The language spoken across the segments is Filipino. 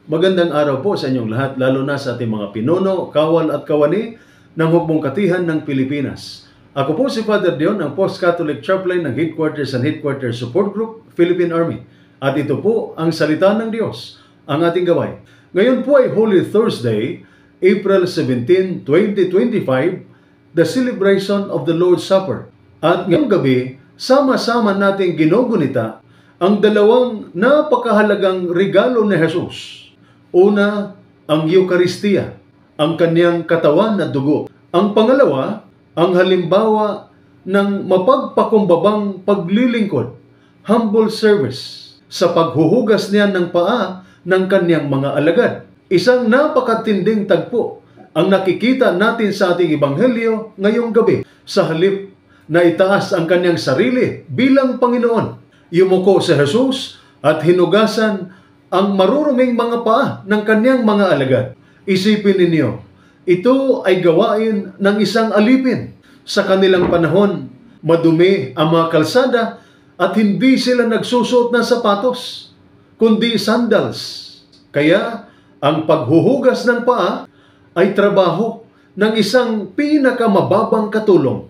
Magandang araw po sa inyong lahat, lalo na sa ating mga pinuno, kawal at kawani ng Hukbong Katihan ng Pilipinas. Ako po si Father Dion, ang Post-Catholic Chaplain ng Headquarters and Headquarters Support Group, Philippine Army. At ito po ang Salita ng Diyos, ang ating gabay. Ngayon po ay Holy Thursday, April 17, 2025, the celebration of the Lord's Supper. At ngayong gabi, sama-sama nating ginugunita ang dalawang napakahalagang regalo ni Jesus. Una, ang Eucharistia, ang kanyang katawan at dugo. Ang pangalawa, ang halimbawa ng mapagpakumbabang paglilingkod, humble service, sa paghuhugas niya ng paa ng kanyang mga alagad. Isang napakatinding tagpo ang nakikita natin sa ating ebanghelyo ngayong gabi. Sa halip na itaas ang kanyang sarili bilang Panginoon, yumuko si Jesus at hinugasan ang maruruming mga paa ng kanyang mga alagad. Isipin ninyo, ito ay gawain ng isang alipin. Sa kanilang panahon, madumi ang mga kalsada at hindi sila nagsusuot ng sapatos, kundi sandals. Kaya, ang paghuhugas ng paa ay trabaho ng isang pinakamababang katulong.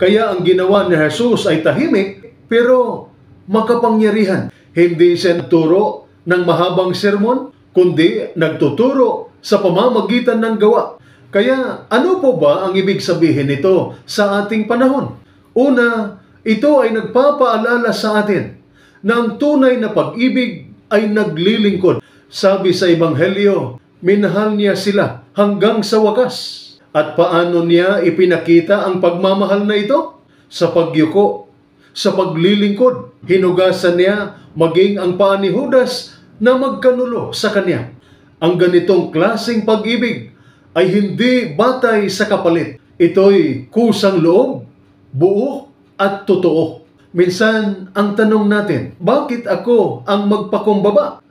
Kaya ang ginawa ni Jesus ay tahimik, pero makapangyarihan. Hindi siya nagturo ng mahabang sermon, kundi nagtuturo sa pamamagitan ng gawa. Kaya ano po ba ang ibig sabihin nito sa ating panahon? Una, ito ay nagpapaalala sa atin na ang tunay na pag-ibig ay naglilingkod. Sabi sa Ebanghelyo, minahal niya sila hanggang sa wakas. At paano niya ipinakita ang pagmamahal na ito? Sa pagyuko, sa paglilingkod. Hinugasan niya maging ang paa ni Judas na magkanulo sa kanya. Ang ganitong klaseng pag-ibig ay hindi batay sa kapalit. Ito'y kusang loob, buo at totoo. Minsan, ang tanong natin, bakit ako ang magpakumbaba?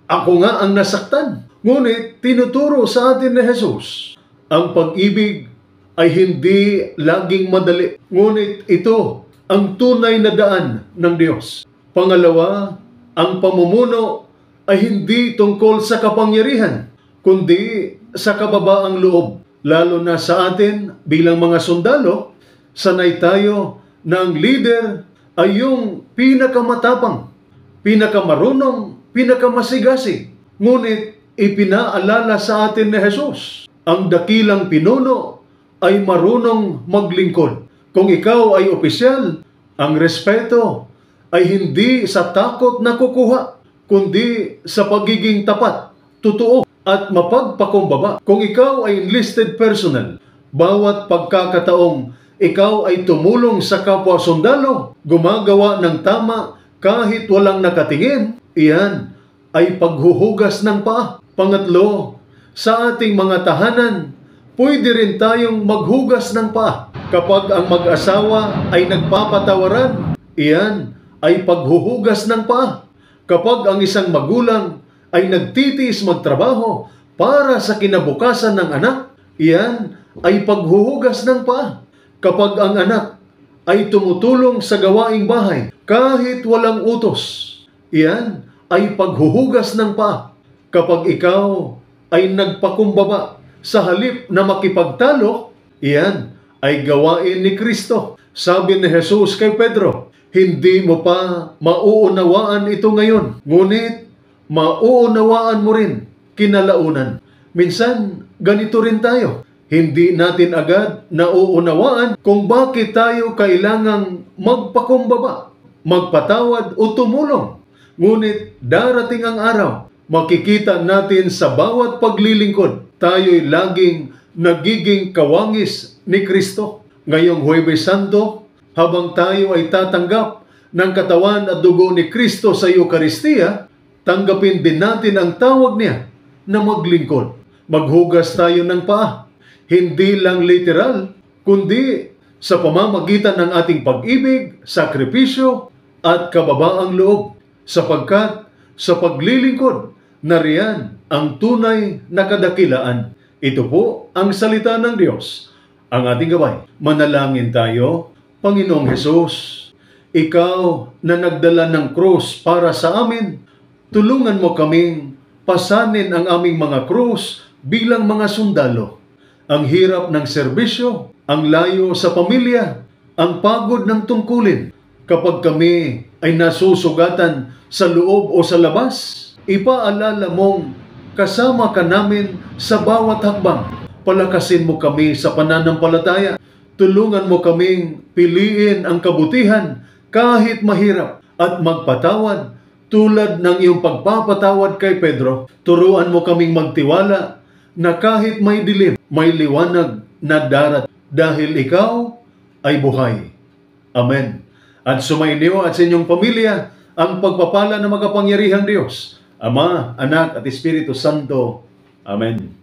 Ako nga ang nasaktan. Ngunit tinuturo sa atin ni Jesus, ang pag-ibig ay hindi laging madali. Ngunit ito ang tunay na daan ng Diyos. Pangalawa, ang pamumuno ay hindi tungkol sa kapangyarihan, kundi sa kababaang loob. Lalo na sa atin bilang mga sundalo, sanay tayo na ang leader ay yung pinakamatapang, pinakamarunong, pinakamasigasi. Ngunit ipinaalala sa atin ni Jesus, ang dakilang pinuno ay marunong maglingkod. Kung ikaw ay opisyal, ang respeto ay hindi sa takot na kukuha, kundi sa pagiging tapat, totoo at mapagpakumbaba. Kung ikaw ay enlisted personnel, bawat pagkakataong ikaw ay tumulong sa kapwa sundalo, gumagawa ng tama kahit walang nakatingin, iyan ay paghuhugas ng paa. Pangatlo, sa ating mga tahanan, pwede rin tayong maghugas ng paa. Kapag ang mag-asawa ay nagpapatawaran, iyan ay paghuhugas ng paa. Kapag ang isang magulang ay nagtitiis magtrabaho para sa kinabukasan ng anak, iyan ay paghuhugas ng paa. Kapag ang anak ay tumutulong sa gawaing bahay kahit walang utos, iyan ay paghuhugas ng paa. Kapag ikaw ay nagpakumbaba sa halip na makipagtalo, iyan ay gawain ni Kristo. Sabi ni Jesus kay Pedro, hindi mo pa mauunawaan ito ngayon, ngunit mauunawaan mo rin kinalaunan. Minsan, ganito rin tayo. Hindi natin agad nauunawaan kung bakit tayo kailangang magpakumbaba, magpatawad o tumulong. Ngunit darating ang araw, makikita natin sa bawat paglilingkod, tayo'y laging nagiging kawangis ni Kristo. Ngayong Huwebes Santo, habang tayo ay tatanggap ng katawan at dugo ni Kristo sa Eucharistia, tanggapin din natin ang tawag niya na maglingkod. Maghugas tayo ng paa. Hindi lang literal, kundi sa pamamagitan ng ating pag-ibig, sakripisyo at kababaang loob. Sapagkat sa paglilingkod, nariyan ang tunay na kadakilaan. Ito po ang salita ng Diyos, ang ating gabay. Manalangin tayo. Panginoong Hesus, Ikaw na nagdala ng krus para sa amin, tulungan mo kaming pasanin ang aming mga krus bilang mga sundalo. Ang hirap ng serbisyo, ang layo sa pamilya, ang pagod ng tungkulin. Kapag kami ay nasusugatan sa loob o sa labas, ipaalala mong kasama ka namin sa bawat hakbang. Palakasin mo kami sa pananampalataya. Tulungan mo kaming piliin ang kabutihan kahit mahirap at magpatawad tulad ng iyong pagpapatawad kay Pedro. Turuan mo kaming magtiwala na kahit may dilim, may liwanag na darat dahil ikaw ay buhay. Amen. At sumainyo at sa inyong pamilya ang pagpapala ng makapangyarihang Diyos, Ama, Anak at Espiritu Santo. Amen.